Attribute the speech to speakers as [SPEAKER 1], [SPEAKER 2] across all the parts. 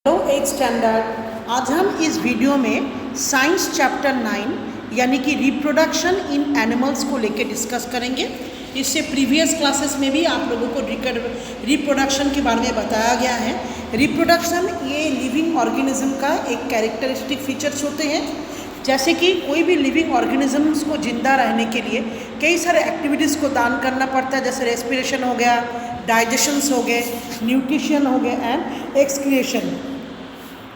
[SPEAKER 1] Hello 8th standard. आज हम इस वीडियो में साइंस चैप्टर 9 यानी कि रिप्रोडक्शन इन एनिमल्स को लेके डिस्कस करेंगे। इससे प्रीवियस क्लासेस में भी आप लोगों को रिप्रोडक्शन के बारे में बताया गया है। रिप्रोडक्शन ये लिविंग ऑर्गेनिज्म का एक कैरेक्टरिस्टिक फीचर्स होते हैं। जैसे कि कोई भी लिविंग ऑर्गेनिजम्स को जिंदा रहने के लिए कई सारे एक्टिविटीज़ को दान करना पड़ता है, जैसे रेस्पिरेशन हो गया, डाइजेशंस हो गए, न्यूट्रिशन हो गए एंड एक्सक्रिएशन।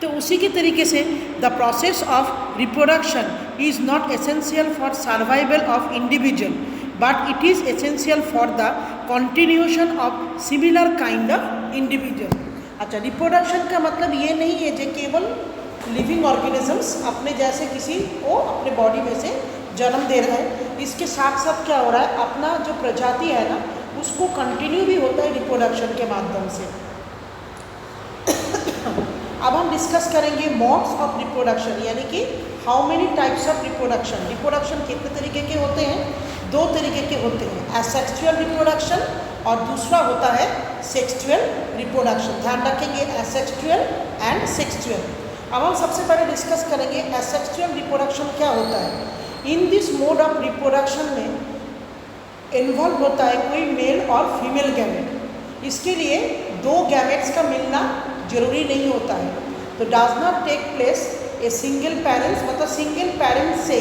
[SPEAKER 1] तो उसी के तरीके से the process of reproduction is not essential for survival of individual but it is essential for the continuation of similar kind of individual. अच्छा, रिप्रोडक्शन का मतलब ये नहीं है जो केवल लिविंग ऑर्गेनिजम्स अपने जैसे किसी को अपने बॉडी में से जन्म दे रहा है। इसके साथ साथ क्या हो रहा है, अपना जो प्रजाति है ना उसको कंटिन्यू भी होता है रिप्रोडक्शन के माध्यम से। अब हम डिस्कस करेंगे मोड्स ऑफ रिप्रोडक्शन, यानी कि how many types of reproduction. Reproduction कितने तरीके के होते हैं? दो तरीके के होते हैं, एसेक्सुअल रिप्रोडक्शन और दूसरा होता है सेक्सुअल रिप्रोडक्शन। ध्यान रखेंगे, एसेक्सुअल एंड सेक्सुअल। अब हम सबसे पहले डिस्कस करेंगे एसेक्सुअल रिप्रोडक्शन क्या होता है। In this mode of reproduction में इन्वॉल्व होता है कोई मेल और फीमेल गैमेट। इसके लिए दो गैमेट्स का मिलना जरूरी नहीं होता है। तो does not take place a single parents, मतलब सिंगल पेरेंट्स से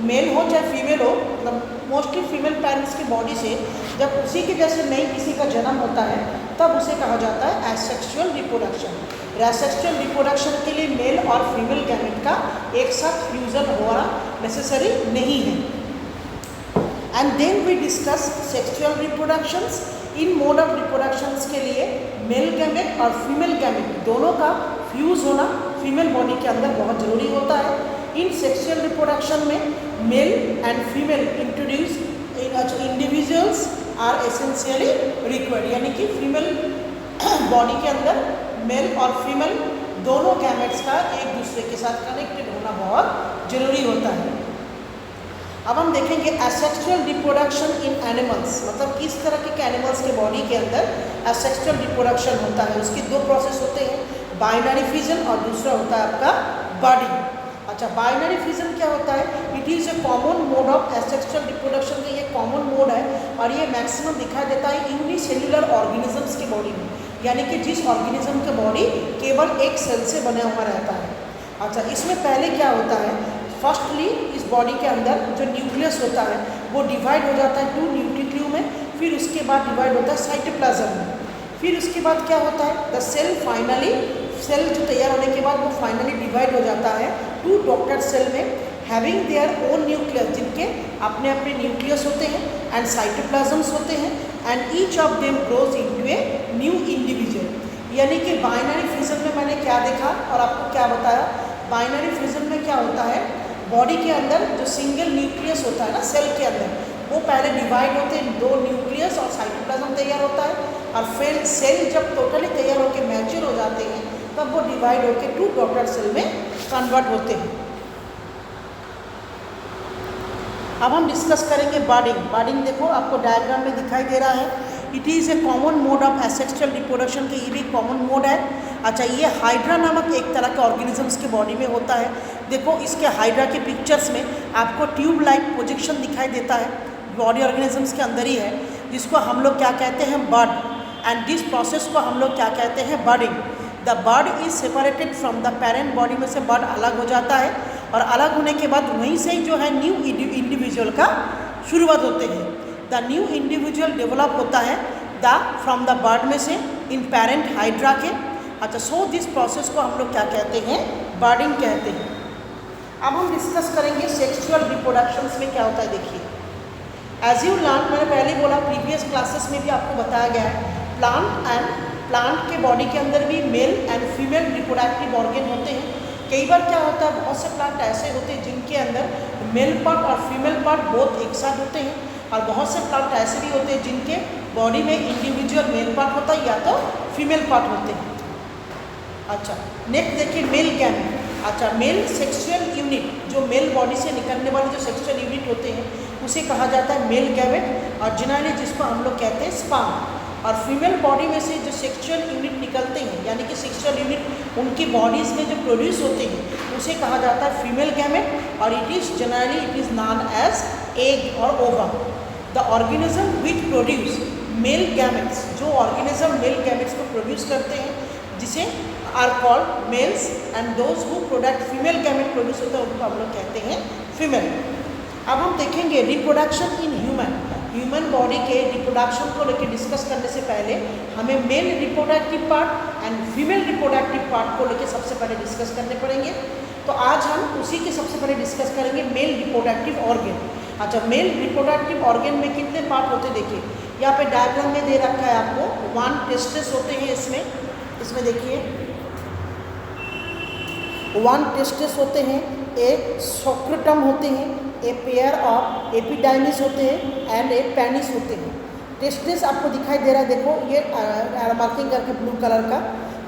[SPEAKER 1] मेल हो चाहे फीमेल हो, मतलब मोस्टली फीमेल पेरेंट्स की बॉडी से जब उसी के जैसे नई किसी का जन्म होता है तब उसे कहा जाता है एसेक्सुअल रिप्रोडक्शन। एसेक्सुअल रिप्रोडक्शन के लिए मेल और फीमेल गैमेट का एक साथ फ्यूजन होना नेसेसरी नहीं है। And then we discuss sexual reproductions. इन मोड ऑफ रिप्रोडक्शंस के लिए मेल गैमेट और फीमेल गैमेट दोनों का फ्यूज होना फीमेल बॉडी के अंदर बहुत ज़रूरी होता है। इन सेक्सुअल रिप्रोडक्शन में male and female introduce individuals are essentially required, यानी कि फीमेल बॉडी के अंदर मेल और फीमेल दोनों गैमेट्स का एक दूसरे के साथ कनेक्टेड होना बहुत ज़रूरी होता है। अब हम देखेंगे एसेक्सुअल रिप्रोडक्शन इन एनिमल्स, मतलब किस तरह के एनिमल्स के बॉडी के अंदर एसेक्सुअल रिप्रोडक्शन होता है। उसके दो प्रोसेस होते हैं, बाइनरी फिजन और दूसरा होता है आपका बर्डिंग। अच्छा, बाइनरी फिजन क्या होता है? It is a common mode of asexual reproduction का ये कॉमन मोड है और ये मैक्सिमम दिखाई देता है यूनिसेल्युलर ऑर्गेनिजम्स की बॉडी में, यानी कि जिस ऑर्गेनिज्म का बॉडी केवल एक सेल से बना हुआ रहता है। अच्छा, इसमें पहले क्या होता है, फर्स्टली इस बॉडी के अंदर जो न्यूक्लियस होता है वो डिवाइड हो जाता है 2 न्यूक्लियस में, फिर उसके बाद डिवाइड होता है साइटोप्लाज्म में। फिर उसके बाद क्या होता है, द सेल फाइनली, सेल जो तैयार होने के बाद वो फाइनली डिवाइड हो जाता है 2 डॉक्टर सेल में, हैविंग देयर ओन न्यूक्लियस, जिनके अपने अपने न्यूक्लियस होते हैं एंड साइटोप्लाज्म्स होते हैं, and each of them grows into a new individual. यानी कि बाइनरी फिजन में मैंने क्या देखा और आपको क्या बताया, बाइनरी फिजन में क्या होता है, बॉडी के अंदर जो सिंगल न्यूक्लियस होता है ना सेल के अंदर, वो पहले डिवाइड होते हैं 2 न्यूक्लियस और साइटोप्लाज्म तैयार होता है, और फिर सेल जब टोटली तैयार होकर मैच्योर हो जाते हैं तब वो डिवाइड होकर 2 डॉटर सेल में कन्वर्ट होते हैं। अब हम डिस्कस करेंगे बर्डिंग। बर्डिंग देखो आपको डायग्राम में दिखाई दे रहा है। It is a common mode of asexual reproduction के, ये भी कॉमन मोड है। अच्छा, ये हाइड्रा नामक एक तरह के ऑर्गेनिजम्स के बॉडी में होता है। देखो इसके हाइड्रा के पिक्चर्स में आपको ट्यूब लाइक प्रोजेक्शन दिखाई देता है, बॉडी ऑर्गेनिजम्स के अंदर ही है, जिसको हम लोग क्या कहते हैं, बर्ड। एंड दिस प्रोसेस को हम लोग क्या कहते हैं, budding. The bud is separated from the parent body में से बर्ड अलग हो जाता है और अलग होने के बाद वहीं से जो है न्यू इंडिविजुअल का शुरुआत होते हैं। द न्यू इंडिविजुअल डेवलप होता है फ्रॉम द बर्ड में से इन पेरेंट हाइड्रा के। अच्छा, सो दिस प्रोसेस को हम लोग क्या कहते हैं, बर्डिंग कहते हैं। अब हम डिस्कस करेंगे सेक्सुअल रिप्रोडक्शंस में क्या होता है। देखिए, एज यू लर्न, मैंने पहले बोला प्रीवियस क्लासेस में भी आपको बताया गया है, प्लांट के बॉडी के अंदर भी mail and female reproductive organ होते हैं। कई बार क्या होता है, बहुत से प्लांट ऐसे होते हैं जिनके अंदर मेल पार्ट और फीमेल पार्ट बोथ एक साथ होते हैं, और बहुत से प्लांट ऐसे भी होते हैं जिनके बॉडी में इंडिविजुअल मेल पार्ट होता है या तो फीमेल पार्ट होते हैं। अच्छा, नेक्स्ट देखिए मेल गैमेट। अच्छा, मेल सेक्सुअल यूनिट, जो मेल बॉडी से निकलने वाले जो सेक्सुअल यूनिट होते हैं उसे कहा जाता है मेल गैमेट, और जनरली जिसको हम लोग कहते हैं स्पर्म। और फीमेल बॉडी में से जो सेक्सुअल यूनिट निकलते हैं, यानी कि सेक्सुअल यूनिट उनकी बॉडीज़ में जो प्रोड्यूस होते हैं उसे कहा जाता है फीमेल गैमेट, और it is generally it is known as egg और ova. The organism which produce male gametes, जो ऑर्गेनिज्म मेल गैमेट्स को प्रोड्यूस करते हैं जिसे are called males, and those who product female gamete produce होता है उनको हम लोग कहते हैं फीमेल। अब हम देखेंगे रिप्रोडक्शन इन ह्यूमन बॉडी के रिप्रोडक्शन को लेकर डिस्कस करने से पहले हमें male reproductive part and female reproductive part को लेकर सबसे पहले डिस्कस करने पड़ेंगे। तो आज हम उसी के सबसे पहले डिस्कस करेंगे मेल रिप्रोडक्टिव ऑर्गन। अच्छा, मेल रिप्रोडक्टिव ऑर्गन में कितने पार्ट होते देखिए, यहाँ पे डायग्राम में दे रखा है आपको 1 टेस्टिस होते हैं इसमें देखिए 1 टेस्टिस होते हैं, एक स्क्रोटम होते हैं, ए पेयर ऑफ एपिडाइमिस होते हैं एंड ए पेनिस होते हैं। टेस्टिस आपको दिखाई दे रहा है, देखो ये मार्किंग करके ब्लू कलर का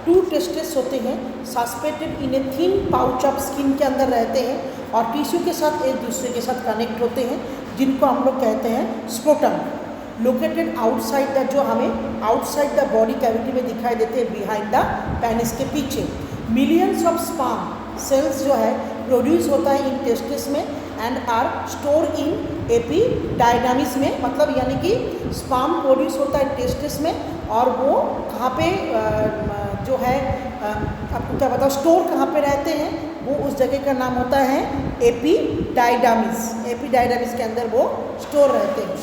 [SPEAKER 1] 2 टेस्टिस होते हैं, suspended in a thin pouch of skin के अंदर रहते हैं और टिश्यू के साथ एक दूसरे के साथ कनेक्ट होते हैं, जिनको हम लोग कहते हैं स्क्रोटम। लोकेटेड आउटसाइड द, जो हमें आउटसाइड द बॉडी कैविटी में दिखाई देते हैं, बिहाइंड द पेनिस के पीछे। मिलियंस ऑफ स्पर्म सेल्स जो है प्रोड्यूस होता है इन टेस्टिस में and are store in epididymis में, मतलब यानी कि स्पर्म प्रोड्यूस होता है टेस्टिस में और वो कहाँ पे जो है आपको क्या बताओ स्टोर कहाँ पे रहते हैं, वो उस जगह का नाम होता है एपिडाइडामिस। एपिडाइडामिस के अंदर वो स्टोर रहते हैं।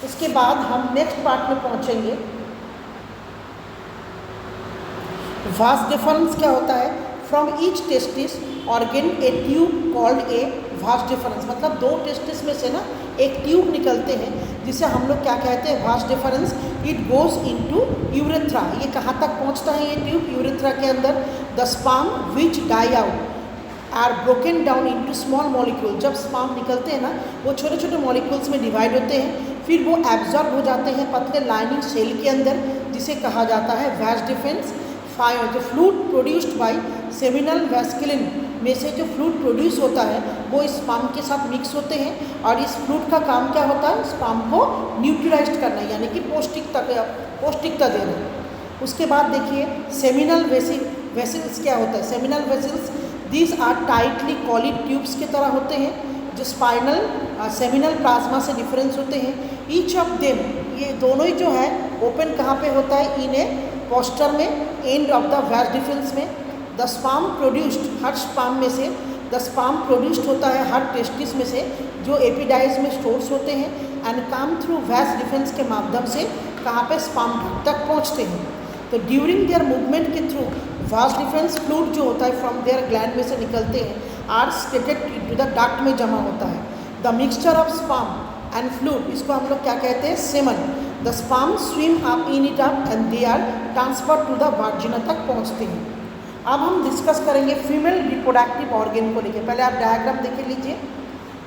[SPEAKER 1] उसके बाद हम नेक्स्ट पार्ट में पहुँचेंगे। वास डिफरेंस क्या होता है, from each testis organ A tube called a vas deferens, मतलब 2 टेस्टिस में से ना एक ट्यूब निकलते हैं जिसे हम लोग क्या कहते हैं vas deferens. It goes into urethra, ये कहाँ तक पहुँचता है ये ट्यूब, यूरेथ्रा के अंदर। The sperm which die out are broken down into small molecule, जब स्पर्म निकलते हैं ना वो छोटे छोटे मॉलिक्यूल्स में डिवाइड होते हैं, फिर वो एब्जॉर्ब हो जाते हैं पतले लाइनिंग सेल के अंदर, जिसे कहा जाता है वास डिफरेंस। जो फ्लूइड प्रोड्यूस्ड बाय सेमिनल वैस्कुलिन में से जो फ्लूइड प्रोड्यूस होता है वो इस स्पर्म के साथ मिक्स होते हैं, और इस फ्लूइड का काम क्या होता है, स्पर्म को न्यूट्रलाइज करना, यानी कि पौष्टिकता देना। उसके बाद देखिए सेमिनल वेसिल्स क्या होता है। Seminal vesicles these are tightly coiled tubes की तरह होते हैं जो स्पाइनल सेमिनल प्लाज्मा से डिफरेंस होते हैं। ईच ऑफ देम, ये दोनों ही जो है ओपन कहाँ पे होता है, इन ए पोस्टर में, end of the vas deferens में। द स्पर्म प्रोड्यूस्ड, हर स्पर्म में से द स्पर्म प्रोड्यूस्ड होता है हर टेस्टिस में से, जो एपिडाइज में स्टोर्स होते हैं and come through vas deferens के माध्यम से कहाँ पे स्पर्म तक पहुँचते हैं। तो ड्यूरिंग देयर मूवमेंट के थ्रू वास डिफरेंस फ्लूइड जो होता है फ्रॉम देयर ग्लैंड में से निकलते हैं, are secreted into the duct में जमा होता है। The mixture of sperm and fluid, इसको हम लोग क्या कहते हैं, semen. The sperm swim up in it up and they are transfer to the vagina तक पहुंचते हैं। अब हम डिस्कस करेंगे फीमेल रिप्रोडक्टिव ऑर्गन को लेकर। पहले आप डायग्राम देख लीजिए।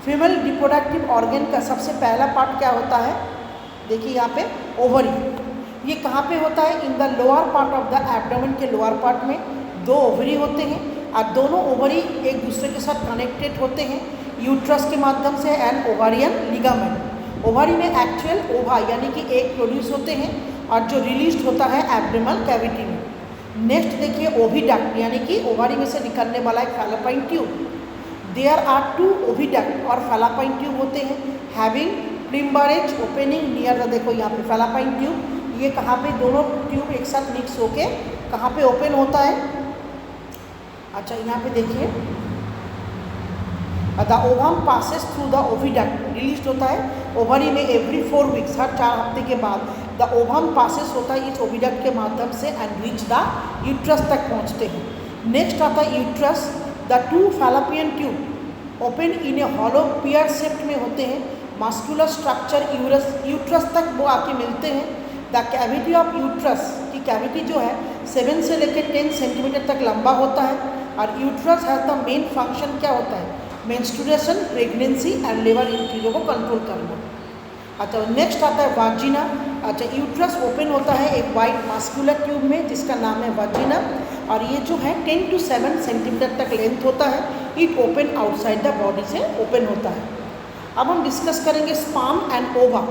[SPEAKER 1] फीमेल रिप्रोडक्टिव ऑर्गन का सबसे पहला पार्ट क्या होता है, देखिए यहाँ पे ओवरी। ये कहाँ पे होता है, in the lower part of the abdomen के लोअर पार्ट में 2 ओवरी होते हैं और दोनों ओवरी एक दूसरे के साथ कनेक्टेड होते हैं यूट्रस के माध्यम से एंड ओवारियन लिगामेंट। ओवरी में एक्चुअल ओवा यानी कि एग प्रोड्यूस होते हैं और जो रिलीज होता है एब्डोमिनल कैविटी में। नेक्स्ट देखिए ओविडक्ट, यानी कि ओवरी में से निकलने वाला एक फैलोपाइन ट्यूब। देयर आर 2 ओविडक्ट और फैलोपाइन ट्यूब होते हैं, हैविंग प्रिम्बरेज ओपनिंग नियर द, देखो यहाँ पे फैलोपाइन ट्यूब, ये कहाँ पे दोनों ट्यूब एक साथ मिक्स होके कहाँ पे ओपन होता है। अच्छा यहाँ पे देखिए the ovum passes through the oviduct, release होता है ओवरी में एवरी 4 वीक्स, हर 4 हफ्ते के बाद द ओवम पासेस होता है इस ओविडक्ट के माध्यम से एंड रीच द यूट्रस तक पहुँचते हैं। नेक्स्ट आता है uterus. The 2 fallopian tube open in A hollow pear shaped में होते हैं, मस्कुलर स्ट्रक्चर यूट्रस तक वो आके मिलते हैं। द कैविटी ऑफ यूट्रस की कैविटी जो है 7 से लेकर 10 सेंटीमीटर तक लंबा होता है और uterus has the main function क्या होता है, menstruation, pregnancy and labour in चीज़ों को कंट्रोल करना। अच्छा नेक्स्ट आता है वाजिना। अच्छा यूट्रस ओपन होता है एक वाइट मस्कुलर ट्यूब में जिसका नाम है वाजिना और ये जो है 10 to 7 सेंटीमीटर तक लेंथ होता है। It open outside the body से ओपन होता है। अब हम डिस्कस करेंगे स्पर्म एंड ओवा।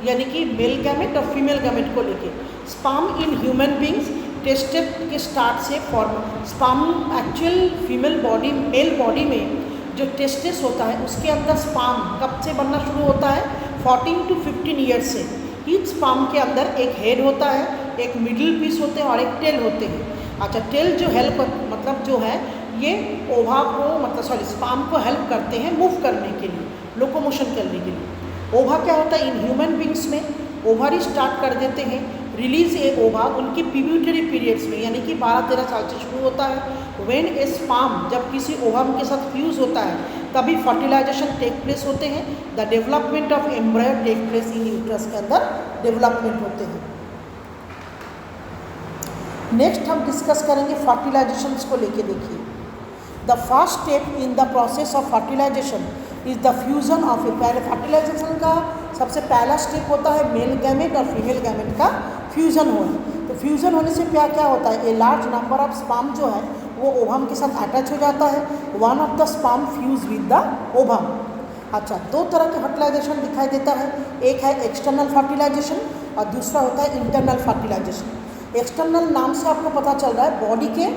[SPEAKER 1] यानी कि मेल गैमेट और फीमेल गैमेट को लेके। Sperm in human beings tested के स्टार्ट से form, sperm actual female body, male body में जो टेस्टिस होता है उसके अंदर स्पर्म कब से बनना शुरू होता है? 14 to 15 ईयर्स से। ईच स्पर्म के अंदर एक हेड होता है, एक मिडिल पीस होते हैं और एक टेल होते हैं। अच्छा, टेल जो हेल्प मतलब जो है ये ओवा को मतलब स्पर्म को हेल्प करते हैं मूव करने के लिए, लोकोमोशन करने के लिए। ओवा क्या होता है इन ह्यूमन बींग्स में? ओवारी स्टार्ट कर देते हैं रिलीज ए ओवा उनकी पिट्यूटरी पीरियड्स में, यानी कि 12-13 साल से शुरू होता है। व्हेन ए स्पर्म जब किसी ओवम के साथ फ्यूज होता है तभी फर्टिलाइजेशन टेक प्लेस होते हैं। The development of embryo take place in uterus के अंदर डेवलपमेंट होते हैं। नेक्स्ट हम डिस्कस करेंगे फर्टिलाइजेशन को लेके। देखिए, the first step in the process of fertilization is the fusion of a, पहले फर्टिलाइजेशन का सबसे पहला स्टेप होता है मेल गैमेट और फीमेल गैमेट का फ्यूजन होना। तो फ्यूजन होने से क्या क्या होता है? A large number of sperm जो है वो ओवम के साथ अटैच हो जाता है। One of the sperm fuse with the ovum. अच्छा, दो तरह के फर्टिलाइजेशन दिखाई देता है, एक है एक्सटर्नल फर्टिलाइजेशन और दूसरा होता है इंटरनल फर्टिलाइजेशन। एक्सटर्नल नाम से आपको पता चल रहा है बॉडी के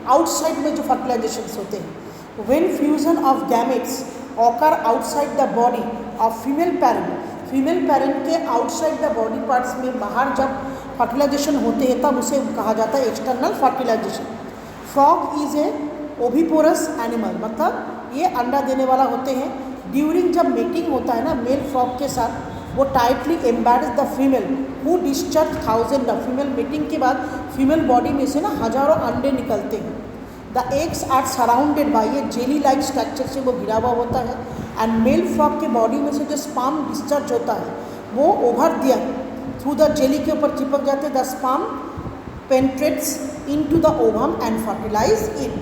[SPEAKER 1] आउटसाइड में जो फर्टिलाइजेशन होते हैं। When fusion of gametes occur outside the body of female parent, female parent के आउटसाइड द बॉडी पार्ट्स में बाहर जब फर्टिलाइजेशन होते हैं तब उसे कहा जाता है external fertilisation. Frog is a oviparous animal, मतलब ये अंडा देने वाला होते हैं। ड्यूरिंग जब मेटिंग होता है ना मेल फ्रॉग के साथ, वो tightly embeds the female who discharge 1000 of female. Mating के बाद फीमेल बॉडी में से ना हजारों अंडे निकलते हैं। The eggs are surrounded by a jelly like structure से वो घिरा हुआ होता है। एंड मेल फ्रॉग के बॉडी में से जो स्पर्म डिस्चार्ज होता है वो ओवर दिया थ्रू द जेली के ऊपर चिपक जाते हैं। The sperm penetrates into the ovum and fertilize it.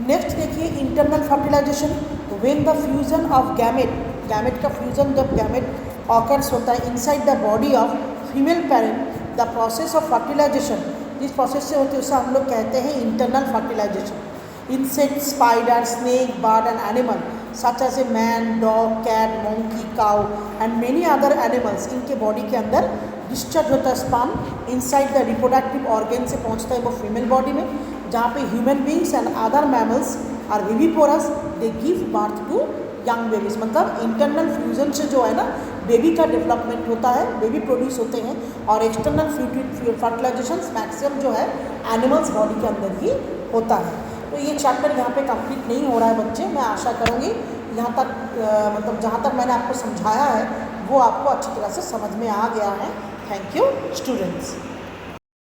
[SPEAKER 1] Next देखिए internal fertilization. When the fusion of gamete, gamete का फ्यूजन जब गैमेट ऑकर्स होता है inside the body of female parent, the process of fertilization जिस process से होती है उसे हम लोग कहते हैं internal fertilization. Insect, spider, snake, bird and animal such as a man, dog, cat, monkey, cow and many other animals, इनके बॉडी के अंदर डिस्चार्ज होता है sperm inside the reproductive organ से पहुंचता है वो फीमेल बॉडी में, जहाँ पे human beings and other mammals are viviparous, they give birth to young babies. मतलब इंटरनल फ्यूजन से जो है ना बेबी का डेवलपमेंट होता है, बेबी प्रोड्यूस होते हैं। और एक्सटर्नल फर्टिलाइजेशन मैक्सिमम जो है एनिमल्स बॉडी के अंदर ही होता है। तो ये चैप्टर यहाँ पे कंप्लीट नहीं हो रहा है बच्चे। मैं आशा करूँगी यहाँ तक मतलब जहाँ तक मैंने आपको समझाया है वो आपको अच्छी तरह से समझ में आ गया है। Thank you students.